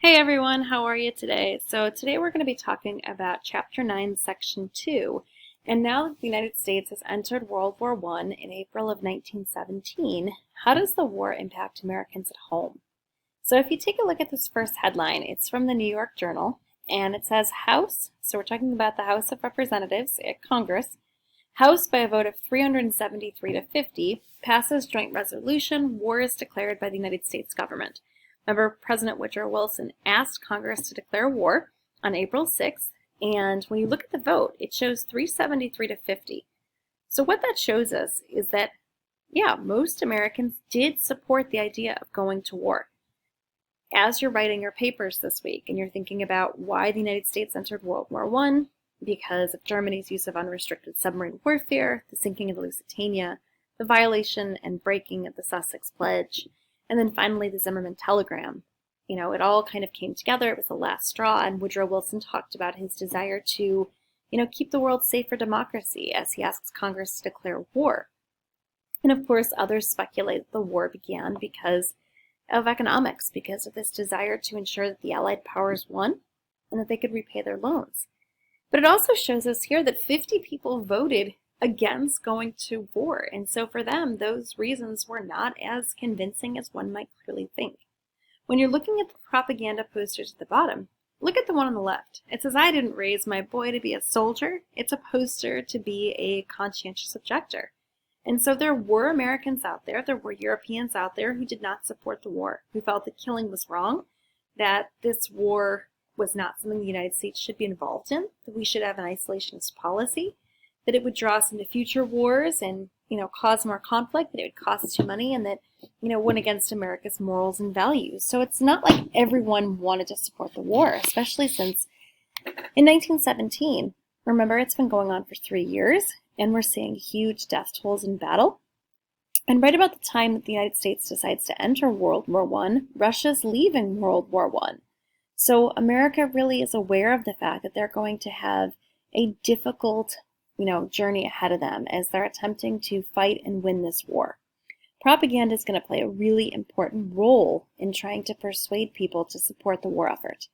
Hey everyone, how are you today? So today we're going to be talking about Chapter 9, Section 2. And now that the United States has entered World War I in April of 1917, how does the war impact Americans at home? So if you take a look at this first headline, it's from the New York Journal, and it says House, so we're talking about the House of Representatives at Congress, House by a vote of 373 to 50 passes joint resolution, war is declared by the United States government. Remember, President Woodrow Wilson asked Congress to declare war on April 6th, and when you look at the vote, it shows 373 to 50. So what that shows us is that, yeah, most Americans did support the idea of going to war. As you're writing your papers this week and you're thinking about why the United States entered World War I, because of Germany's use of unrestricted submarine warfare, the sinking of the Lusitania, the violation and breaking of the Sussex Pledge, and then finally the Zimmerman telegram. It all kind of came together. It was the last straw, and Woodrow Wilson talked about his desire to, keep the world safe for democracy as he asks Congress to declare war. And of course, others speculate that the war began because of economics, because of this desire to ensure that the Allied powers won and that they could repay their loans. But it also shows us here that 50 people voted against going to war. And so for them, those reasons were not as convincing as one might clearly think. When you're looking at the propaganda posters at the bottom, look at the one on the left. It says, "I didn't raise my boy to be a soldier." It's a poster to be a conscientious objector. And so there were Americans out there were Europeans out there who did not support the war, who felt that killing was wrong, that this war was not something the United States should be involved in, that we should have an isolationist policy, that it would draw us into future wars and, cause more conflict, that it would cost too money, and that, went against America's morals and values. So it's not like everyone wanted to support the war, especially since in 1917, remember, it's been going on for 3 years, and we're seeing huge death tolls in battle. And right about the time that the United States decides to enter World War I, Russia's leaving World War I. So America really is aware of the fact that they're going to have a difficult, journey ahead of them as they're attempting to fight and win this war. Propaganda is going to play a really important role in trying to persuade people to support the war effort.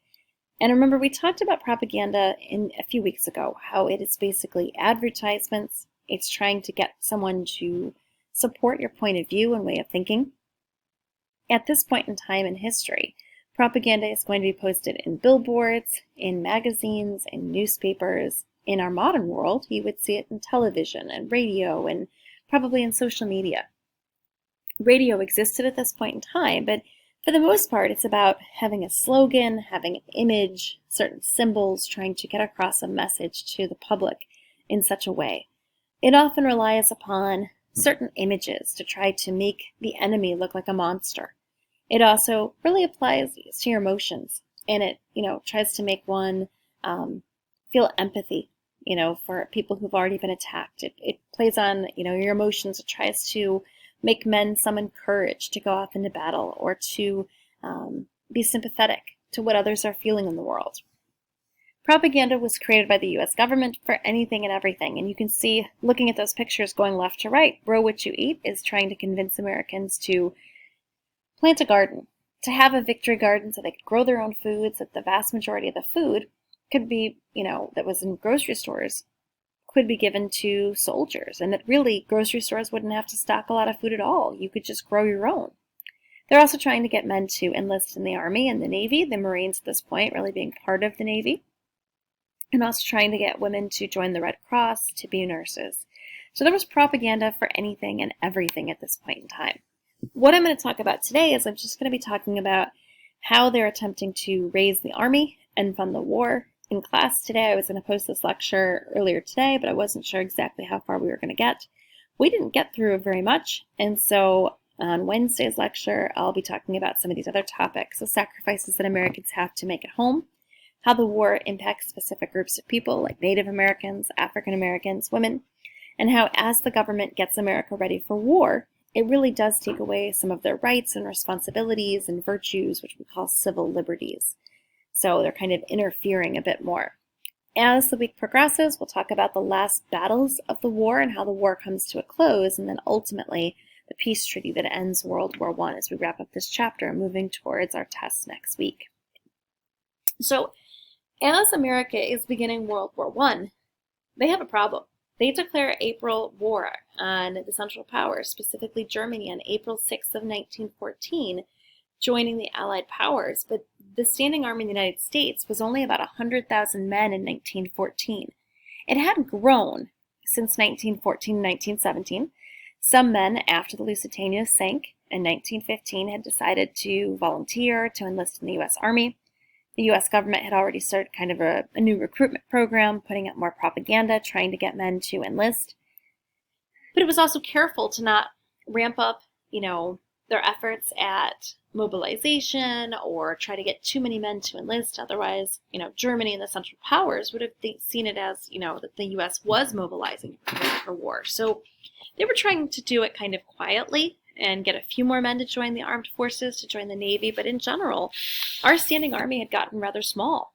And remember, we talked about propaganda a few weeks ago, how it is basically advertisements. It's trying to get someone to support your point of view and way of thinking. At this point in time in history, propaganda is going to be posted in billboards, in magazines, in newspapers. In our modern world, you would see it in television and radio and probably in social media. Radio existed at this point in time, but for the most part, it's about having a slogan, having an image, certain symbols, trying to get across a message to the public in such a way. It often relies upon certain images to try to make the enemy look like a monster. It also really applies to your emotions, and it, tries to make one feel empathy, for people who've already been attacked. It plays on, your emotions. It tries to make men summon courage to go off into battle or to be sympathetic to what others are feeling in the world. Propaganda was created by the U.S. government for anything and everything, and you can see, looking at those pictures going left to right, Grow What You Eat is trying to convince Americans to plant a garden, to have a victory garden so they could grow their own foods, that the vast majority of the food could be, that was in grocery stores, could be given to soldiers, and that really grocery stores wouldn't have to stock a lot of food at all. You could just grow your own. They're also trying to get men to enlist in the Army and the Navy, the Marines at this point really being part of the Navy, and also trying to get women to join the Red Cross, to be nurses. So there was propaganda for anything and everything at this point in time. What I'm going to talk about today is I'm just going to be talking about how they're attempting to raise the Army and fund the war. In class today, I was going to post this lecture earlier today, but I wasn't sure exactly how far we were going to get. We didn't get through very much, and so on Wednesday's lecture, I'll be talking about some of these other topics, the sacrifices that Americans have to make at home, how the war impacts specific groups of people like Native Americans, African Americans, women, and how as the government gets America ready for war, it really does take away some of their rights and responsibilities and virtues, which we call civil liberties. So they're kind of interfering a bit more. As the week progresses, we'll talk about the last battles of the war and how the war comes to a close, and then ultimately the peace treaty that ends World War I as we wrap up this chapter, moving towards our test next week. So as America is beginning World War I, they have a problem. They declare April war on the Central Powers, specifically Germany, on April 6th of 1914, joining the Allied powers. But the standing army in the United States was only about 100,000 men in 1914. It had grown since 1914-1917. Some men, after the Lusitania sank in 1915, had decided to volunteer to enlist in the U.S. Army. The U.S. government had already started kind of a new recruitment program, putting out more propaganda, trying to get men to enlist. But it was also careful to not ramp up, their efforts at mobilization or try to get too many men to enlist. Otherwise, Germany and the Central Powers would have seen it as, that the U.S. was mobilizing for war. So they were trying to do it kind of quietly and get a few more men to join the armed forces, to join the Navy. But in general, our standing army had gotten rather small.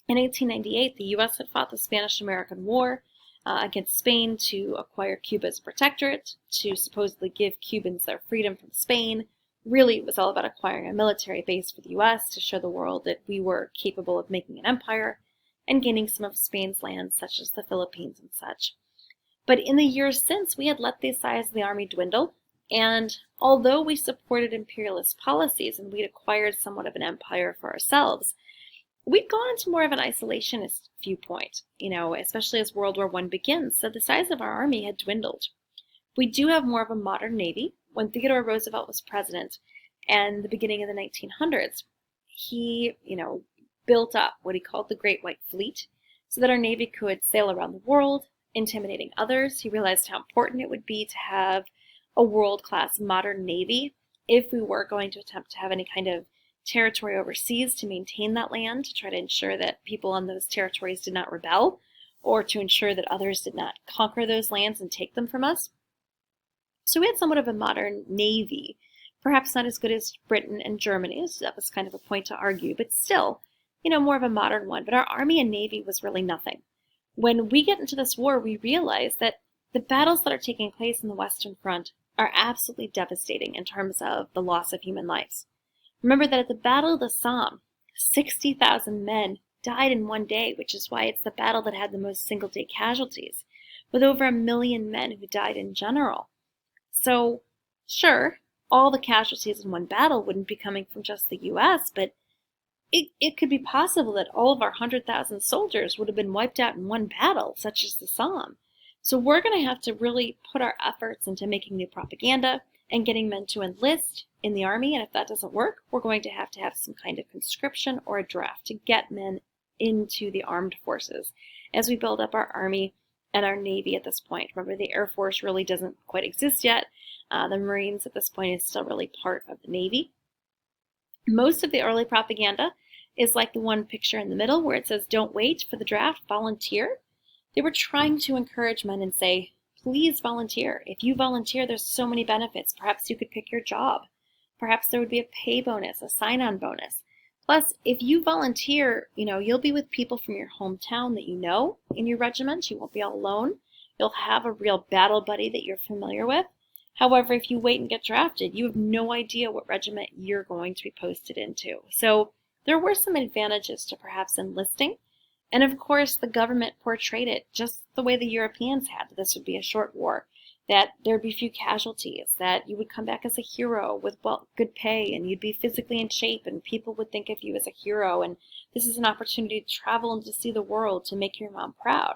In 1898, the U.S. had fought the Spanish-American War against Spain to acquire Cuba as a protectorate, to supposedly give Cubans their freedom from Spain. Really, it was all about acquiring a military base for the U.S. to show the world that we were capable of making an empire and gaining some of Spain's lands, such as the Philippines and such. But in the years since, we had let the size of the army dwindle, and although we supported imperialist policies and we'd acquired somewhat of an empire for ourselves, we'd gone into more of an isolationist viewpoint, especially as World War I begins, so the size of our army had dwindled. We do have more of a modern Navy. When Theodore Roosevelt was president and the beginning of the 1900s, he, built up what he called the Great White Fleet so that our Navy could sail around the world, intimidating others. He realized how important it would be to have a world-class modern Navy if we were going to attempt to have any kind of territory overseas, to maintain that land, to try to ensure that people on those territories did not rebel, or to ensure that others did not conquer those lands and take them from us. So we had somewhat of a modern Navy, perhaps not as good as Britain and Germany, so that was kind of a point to argue, but still, more of a modern one. But our Army and Navy was really nothing. When we get into this war, we realize that the battles that are taking place in the Western Front are absolutely devastating in terms of the loss of human lives. Remember that at the Battle of the Somme, 60,000 men died in one day, which is why it's the battle that had the most single-day casualties, with over 1 million men who died in general. So, sure, all the casualties in one battle wouldn't be coming from just the U.S., but it could be possible that all of our 100,000 soldiers would have been wiped out in one battle, such as the Somme. So we're going to have to really put our efforts into making new propaganda and getting men to enlist in the army, and if that doesn't work, we're going to have some kind of conscription or a draft to get men into the armed forces as we build up our army and our Navy at this point. Remember, the Air Force really doesn't quite exist yet. The Marines at this point is still really part of the Navy. Most of the early propaganda is like the one picture in the middle where it says, "Don't wait for the draft, volunteer." They were trying to encourage men and say, please volunteer. If you volunteer, there's so many benefits. Perhaps you could pick your job. Perhaps there would be a pay bonus, a sign-on bonus. Plus, if you volunteer, you'll be with people from your hometown that you know in your regiment. You won't be all alone. You'll have a real battle buddy that you're familiar with. However, if you wait and get drafted, you have no idea what regiment you're going to be posted into. So there were some advantages to perhaps enlisting. And of course, the government portrayed it just the way the Europeans had, that this would be a short war, that there'd be few casualties, that you would come back as a hero with good pay, and you'd be physically in shape, and people would think of you as a hero, and this is an opportunity to travel and to see the world, to make your mom proud.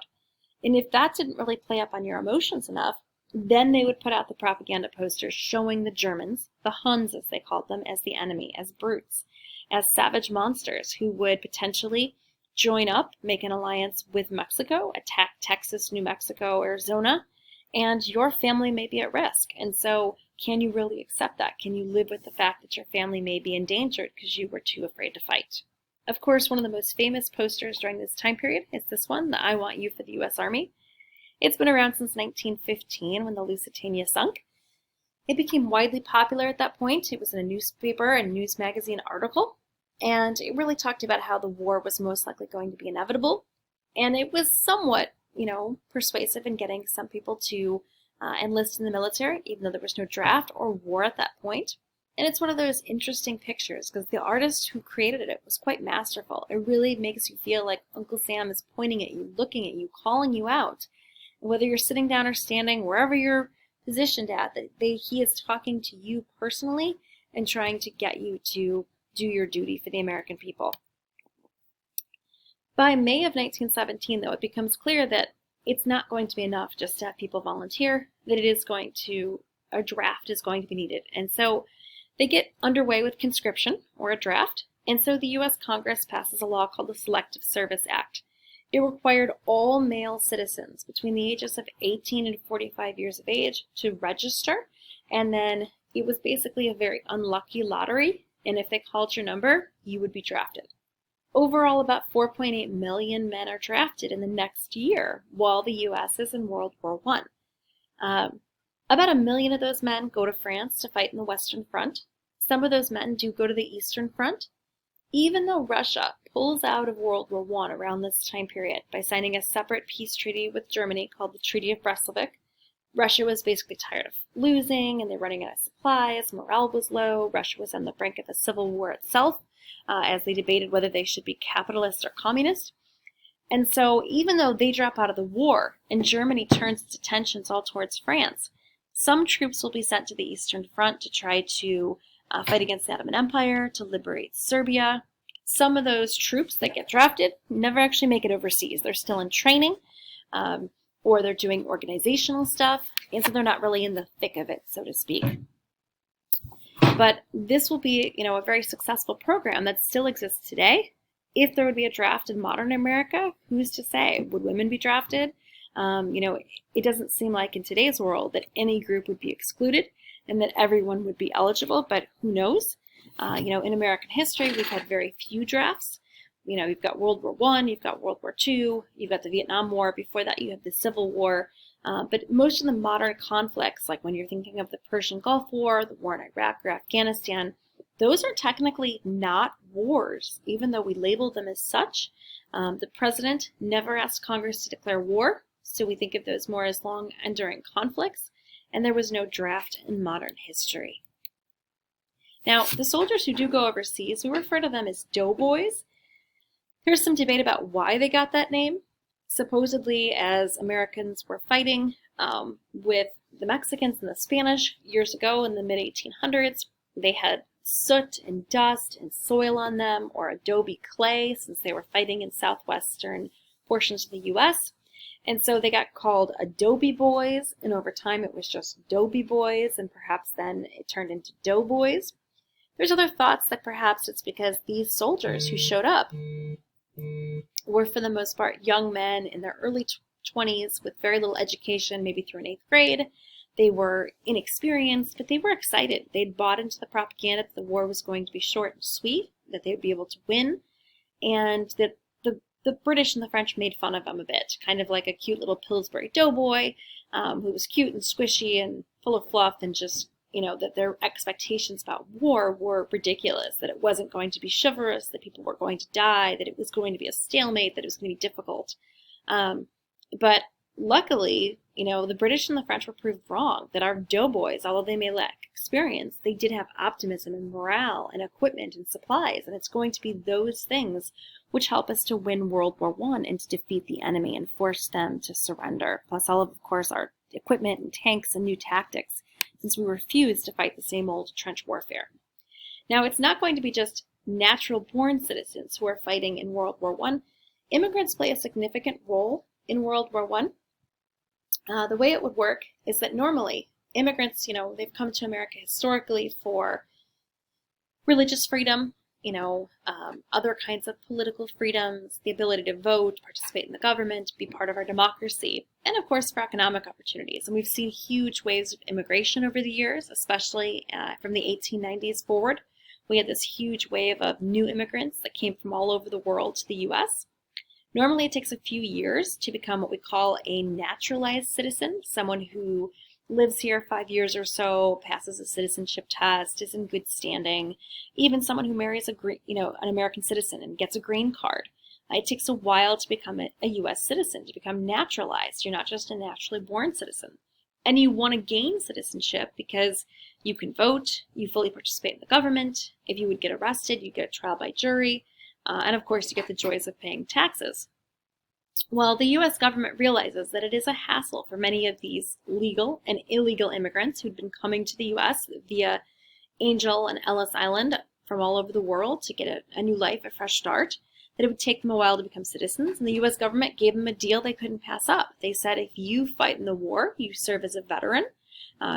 And if that didn't really play up on your emotions enough, then they would put out the propaganda posters showing the Germans, the Huns as they called them, as the enemy, as brutes, as savage monsters who would potentially join up, make an alliance with Mexico, attack Texas, New Mexico, Arizona, and your family may be at risk. And so can you really accept that? Can you live with the fact that your family may be endangered because you were too afraid to fight? Of course, one of the most famous posters during this time period is this one, the "I Want You" for the U.S. Army. It's been around since 1915 when the Lusitania sunk. It became widely popular at that point. It was in a newspaper and news magazine article. And it really talked about how the war was most likely going to be inevitable. And it was somewhat, persuasive in getting some people to enlist in the military, even though there was no draft or war at that point. And it's one of those interesting pictures because the artist who created it was quite masterful. It really makes you feel like Uncle Sam is pointing at you, looking at you, calling you out. And whether you're sitting down or standing, wherever you're positioned at, he is talking to you personally and trying to get you to do your duty for the American people. By May of 1917, though, it becomes clear that it's not going to be enough just to have people volunteer, that a draft is going to be needed. And so they get underway with conscription, or a draft, and so the U.S. Congress passes a law called the Selective Service Act. It required all male citizens between the ages of 18 and 45 years of age to register, and then it was basically a very unlucky lottery, and if they called your number, you would be drafted. Overall, about 4.8 million men are drafted in the next year while the U.S. is in World War I. About 1 million of those men go to France to fight in the Western Front. Some of those men do go to the Eastern Front. Even though Russia pulls out of World War I around this time period by signing a separate peace treaty with Germany called the Treaty of Brest-Litovsk, Russia was basically tired of losing and they're running out of supplies, morale was low, Russia was on the brink of a civil war itself as they debated whether they should be capitalist or communist. And so even though they drop out of the war and Germany turns its attentions all towards France, some troops will be sent to the Eastern Front to try to fight against the Ottoman Empire, to liberate Serbia. Some of those troops that get drafted never actually make it overseas. They're still in training, or they're doing organizational stuff, and so they're not really in the thick of it, so to speak. But this will be, a very successful program that still exists today. If there would be a draft in modern America, who's to say? Would women be drafted? It doesn't seem like in today's world that any group would be excluded and that everyone would be eligible, but who knows? In American history, we've had very few drafts. You've got World War I, you've got World War II, you've got the Vietnam War. Before that, you have the Civil War. But most of the modern conflicts, like when you're thinking of the Persian Gulf War, the war in Iraq or Afghanistan, those are technically not wars, even though we label them as such. The president never asked Congress to declare war. So we think of those more as long enduring conflicts, and there was no draft in modern history. Now, the soldiers who do go overseas, we refer to them as doughboys. There's some debate about why they got that name. Supposedly, as Americans were fighting with the Mexicans and the Spanish years ago in the mid-1800s, they had soot and dust and soil on them, or adobe clay, since they were fighting in southwestern portions of the U.S., and so they got called Adobe Boys, and over time it was just Dobie Boys, and perhaps then it turned into Doughboys. There's other thoughts that perhaps it's because these soldiers who showed up were for the most part young men in their early 20s with very little education, maybe through an 8th grade. They were inexperienced, but they were excited. They'd bought into the propaganda that the war was going to be short and sweet, that they would be able to win, and that the British and the French made fun of them a bit, kind of like a cute little Pillsbury doughboy who was cute and squishy and full of fluff, and just, that their expectations about war were ridiculous, that it wasn't going to be chivalrous, that people were going to die, that it was going to be a stalemate, that it was going to be difficult. But luckily, the British and the French were proved wrong, that our doughboys, although they may lack experience, they did have optimism and morale and equipment and supplies, and it's going to be those things which help us to win World War I and to defeat the enemy and force them to surrender, plus all of course, our equipment and tanks and new tactics, since we refuse to fight the same old trench warfare. Now, it's not going to be just natural-born citizens who are fighting in World War I. Immigrants play a significant role in World War I. The way it would work is that normally immigrants, they've come to America historically for religious freedom, other kinds of political freedoms, the ability to vote, participate in the government, be part of our democracy, and of course for economic opportunities. And we've seen huge waves of immigration over the years, especially from the 1890s forward. We had this huge wave of new immigrants that came from all over the world to the U.S. Normally it takes a few years to become what we call a naturalized citizen, someone who lives here 5 years or so, passes a citizenship test, is in good standing, even someone who marries an American citizen and gets a green card. It takes a while to become a U.S. citizen, to become naturalized. You're not just a naturally born citizen. And you want to gain citizenship because you can vote, you fully participate in the government. If you would get arrested, you get a trial by jury, and of course, you get the joys of paying taxes. Well, the U.S. government realizes that it is a hassle for many of these legal and illegal immigrants who'd been coming to the U.S. via Angel and Ellis Island from all over the world to get a new life, a fresh start, that it would take them a while to become citizens. And the U.S. government gave them a deal they couldn't pass up. They said, if you fight in the war, you serve as a veteran,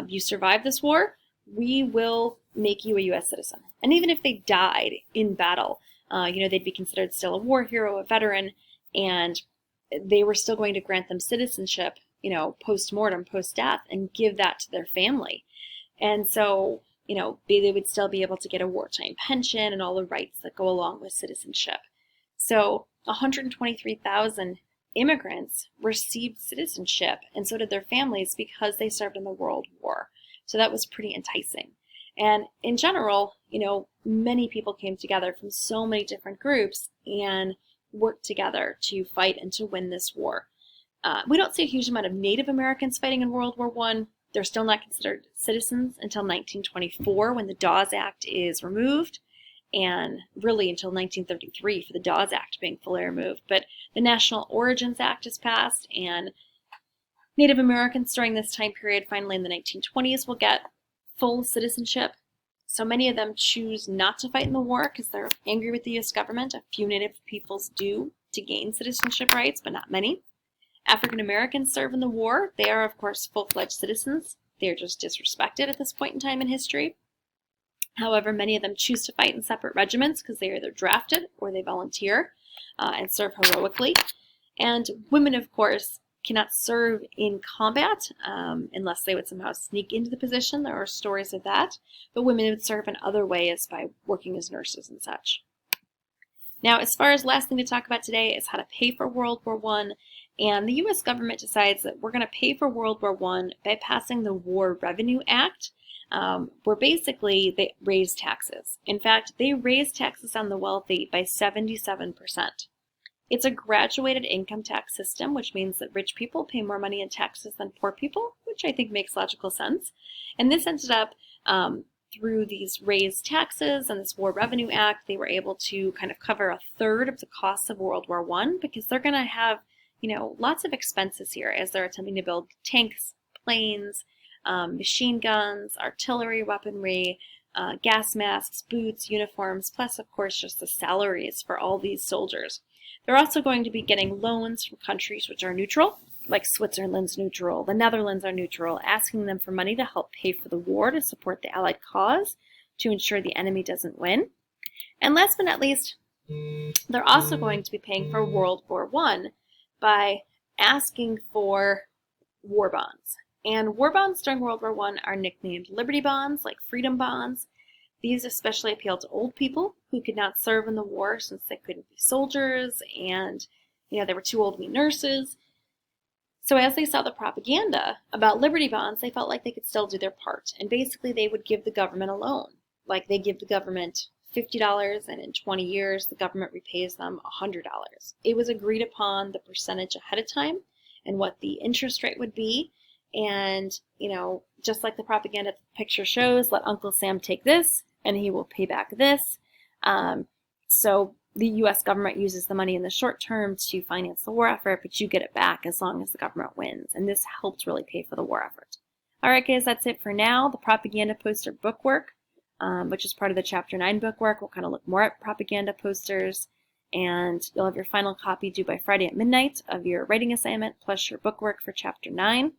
you survive this war, we will make you a U.S. citizen. And even if they died in battle, they'd be considered still a war hero, a veteran, and they were still going to grant them citizenship, post-mortem, post-death, and give that to their family. And so, they would still be able to get a wartime pension and all the rights that go along with citizenship. So 123,000 immigrants received citizenship, and so did their families, because they served in the World War. So that was pretty enticing. And in general, many people came together from so many different groups and worked together to fight and to win this war. We don't see a huge amount of Native Americans fighting in World War I. They're still not considered citizens until 1924, when the Dawes Act is removed, and really until 1933 for the Dawes Act being fully removed. But the National Origins Act is passed, and Native Americans during this time period, finally in the 1920s, will get full citizenship. So many of them choose not to fight in the war because they're angry with the U.S. government. A few Native peoples do to gain citizenship rights, but not many. African Americans serve in the war. They are, of course, full-fledged citizens. They are just disrespected at this point in time in history. However, many of them choose to fight in separate regiments because they are either drafted or they volunteer and serve heroically. And women, of course, cannot serve in combat unless they would somehow sneak into the position. There are stories of that. But women would serve in other ways by working as nurses and such. Now, as far as last thing to talk about today is how to pay for World War I. And the U.S. government decides that we're going to pay for World War I by passing the War Revenue Act, where basically they raise taxes. In fact, they raise taxes on the wealthy by 77%. It's a graduated income tax system, which means that rich people pay more money in taxes than poor people, which I think makes logical sense. And this ended up through these raised taxes and this War Revenue Act, they were able to kind of cover a third of the costs of World War I, because they're going to have lots of expenses here as they're attempting to build tanks, planes, machine guns, artillery, weaponry, gas masks, boots, uniforms, plus, of course, just the salaries for all these soldiers. They're also going to be getting loans from countries which are neutral, like Switzerland's neutral, the Netherlands are neutral, asking them for money to help pay for the war, to support the Allied cause, to ensure the enemy doesn't win. And last but not least, they're also going to be paying for World War I by asking for war bonds. And war bonds during World War I are nicknamed Liberty bonds, like freedom bonds. These especially appeal to old people who could not serve in the war since they couldn't be soldiers and they were too old to be nurses. So as they saw the propaganda about Liberty bonds, they felt like they could still do their part. And basically they would give the government a loan. Like they give the government $50, and in 20 years, the government repays them $100. It was agreed upon the percentage ahead of time and what the interest rate would be. And, just like the propaganda picture shows, let Uncle Sam take this and he will pay back this. So the U.S. government uses the money in the short term to finance the war effort, but you get it back as long as the government wins. And this helped really pay for the war effort. All right, guys, that's it for now. The propaganda poster bookwork, which is part of the Chapter 9 bookwork. We'll kind of look more at propaganda posters, and you'll have your final copy due by Friday at midnight of your writing assignment, plus your bookwork for Chapter 9.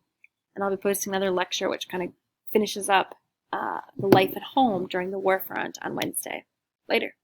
And I'll be posting another lecture which kind of finishes up the life at home during the war front on Wednesday. Later.